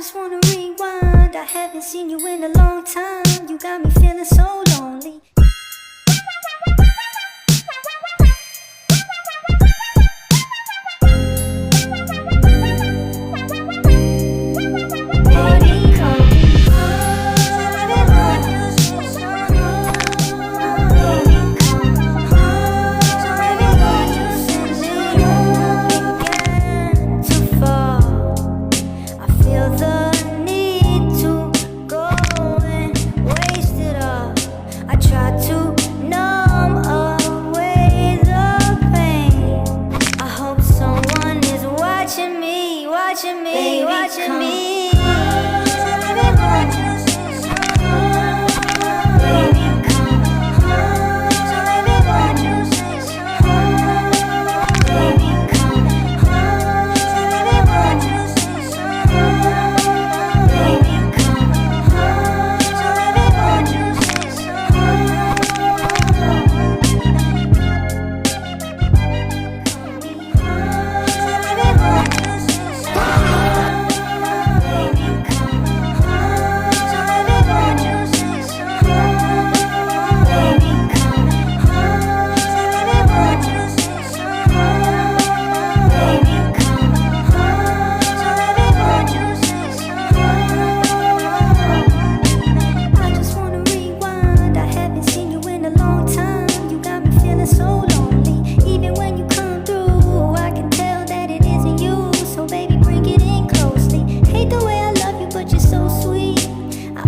just wanna rewind. I haven't seen you in a long time. You got me feeling so lonely. Watching me.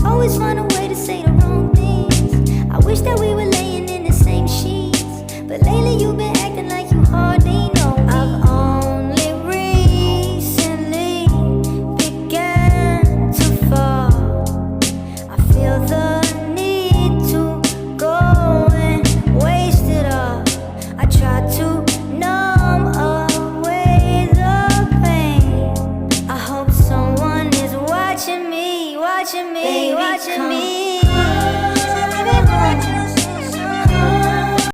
Always find a way to say the wrong things. I wish that we were laying in the same sheets, but lately you've been acting like you hardly know me. I've only recently began to fall. I feel the need to go and waste it all. I try to numb away the pain. I hope someone is watching me. Watching me.